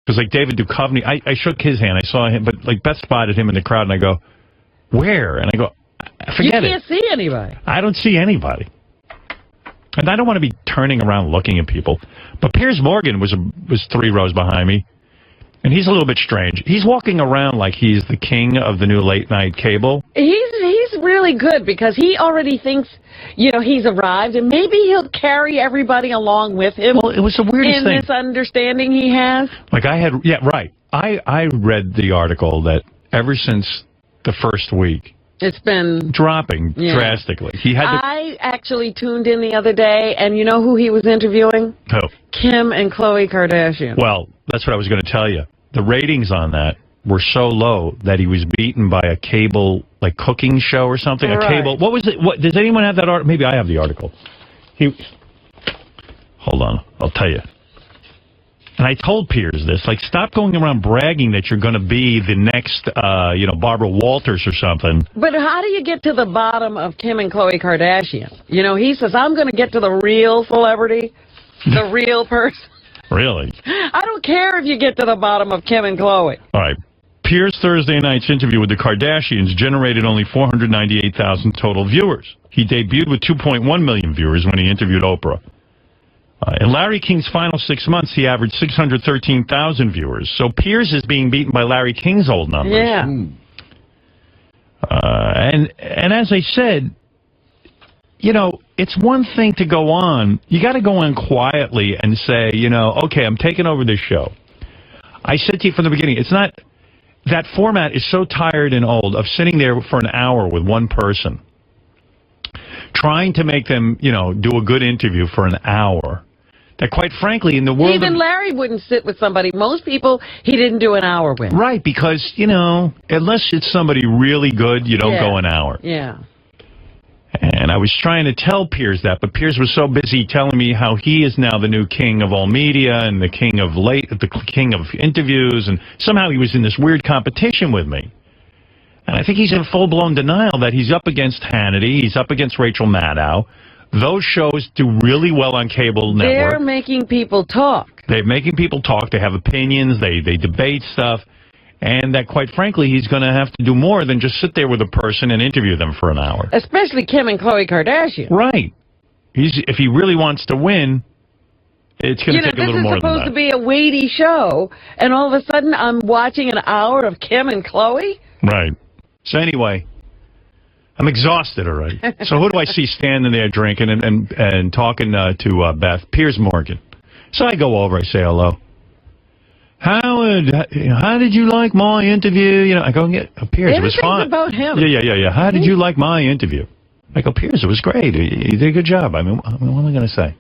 Because, like, David Duchovny, I shook his hand. I saw him, but, like, Beth spotted him in the crowd, and I go, where? And I go, forget it. You can't see anybody. I don't see anybody. And I don't want to be turning around looking at people. But Piers Morgan was 3 rows behind me. And he's a little bit strange. He's walking around like he's the king of the new late-night cable. He's really good because he already thinks, he's arrived, and maybe he'll carry everybody along with him. Well, it was the weirdest thing. In this understanding he has. Like right. I read the article that ever since the first week, it's been dropping drastically. I actually tuned in the other day, and you know who he was interviewing? Who? Kim and Khloe Kardashian. Well, that's what I was going to tell you. The ratings on that were so low that he was beaten by a cable, like, cooking show or something. Right. A cable. What was it? Does anyone have that article? Maybe I have the article. Hold on. I'll tell you. And I told Piers this, like, stop going around bragging that you're going to be the next, Barbara Walters or something. But how do you get to the bottom of Kim and Khloe Kardashian? He says, I'm going to get to the real celebrity, the real person. Really? I don't care if you get to the bottom of Kim and Khloe. All right. Piers' Thursday night's interview with the Kardashians generated only 498,000 total viewers. He debuted with 2.1 million viewers when he interviewed Oprah. In Larry King's final 6 months, he averaged 613,000 viewers. So Piers is being beaten by Larry King's old numbers. Yeah. And as I said, it's one thing to go on. You got to go on quietly and say, okay, I'm taking over this show. I said to you from the beginning, it's not, that format is so tired and old of sitting there for an hour with one person, trying to make them, do a good interview for an hour. That, quite frankly, in the world even Larry wouldn't sit with somebody. Most people he didn't do an hour with. Right, because, unless it's somebody really good, you don't go an hour. Yeah. And I was trying to tell Piers that, but Piers was so busy telling me how he is now the new king of all media and the king of interviews, and somehow he was in this weird competition with me. And I think he's in full-blown denial that he's up against Hannity, he's up against Rachel Maddow. Those shows do really well on cable network. They're making people talk. They're making people talk. They have opinions. They debate stuff. And that, quite frankly, he's going to have to do more than just sit there with a person and interview them for an hour. Especially Kim and Khloe Kardashian. Right. If he really wants to win, it's going to take a little more than that. This is supposed to be a weighty show, and all of a sudden I'm watching an hour of Kim and Khloe? Right. So anyway, I'm exhausted already. So who do I see standing there drinking and talking to Beth? Piers Morgan. So I go over, I say hello. Howard, how did you like my interview? I go, Piers, it was fun. About him. Yeah. How did you like my interview? I go, Piers, it was great. You did a good job. I mean, what am I going to say?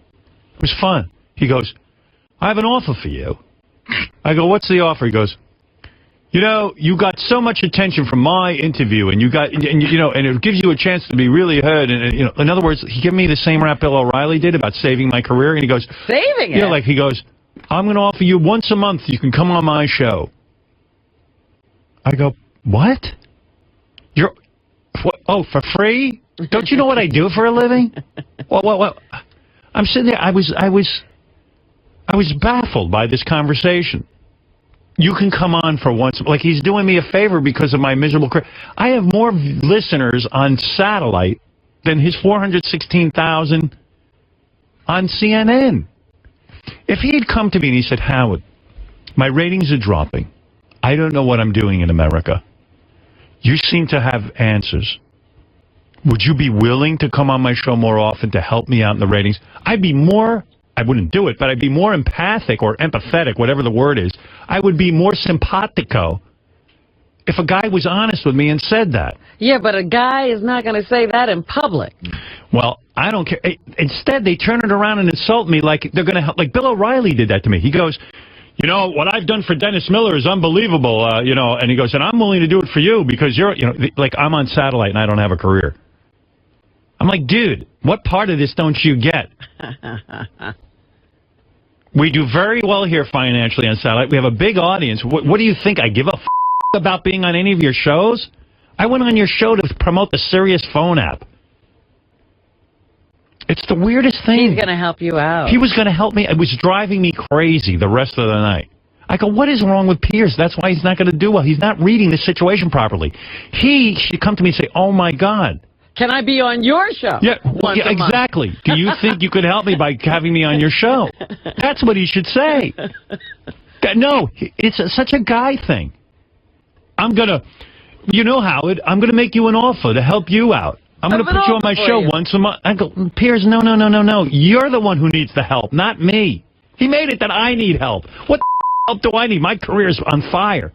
It was fun. He goes, I have an offer for you. I go, what's the offer? He goes, you got so much attention from my interview, and and it gives you a chance to be really heard. And in other words, he gave me the same rap Bill O'Reilly did about saving my career. And he goes, saving it? He goes, I'm going to offer you once a month. You can come on my show. I go, what? For free? Don't you know what I do for a living? Well, I'm sitting there. I was baffled by this conversation. You can come on for once. Like, he's doing me a favor because of my miserable career. I have more listeners on satellite than his 416,000 on CNN. If he had come to me and he said, Howard, my ratings are dropping. I don't know what I'm doing in America. You seem to have answers. Would you be willing to come on my show more often to help me out in the ratings? I wouldn't do it, but I'd be more empathic or empathetic, whatever the word is. I would be more simpatico if a guy was honest with me and said that. Yeah, but a guy is not going to say that in public. Well, I don't care. Instead, they turn it around and insult me like they're going to help. Like Bill O'Reilly did that to me. He goes, what I've done for Dennis Miller is unbelievable, and he goes, and I'm willing to do it for you because you're, like I'm on satellite and I don't have a career. I'm like, dude, what part of this don't you get? We do very well here financially on satellite. We have a big audience. What do you think? I give a about being on any of your shows? I went on your show to promote the Sirius phone app. It's the weirdest thing. He's going to help you out. He was going to help me. It was driving me crazy the rest of the night. I go, what is wrong with Piers? That's why he's not going to do well. He's not reading the situation properly. He should come to me and say, oh, my God. Can I be on your show? Yeah, exactly. Do you think you could help me by having me on your show? That's what he should say. No, it's such a guy thing. You know, Howard, I'm going to make you an offer to help you out. I'm going to put you on my show once a month. I go, Piers, no. You're the one who needs the help, not me. He made it that I need help. What the help do I need? My career's on fire.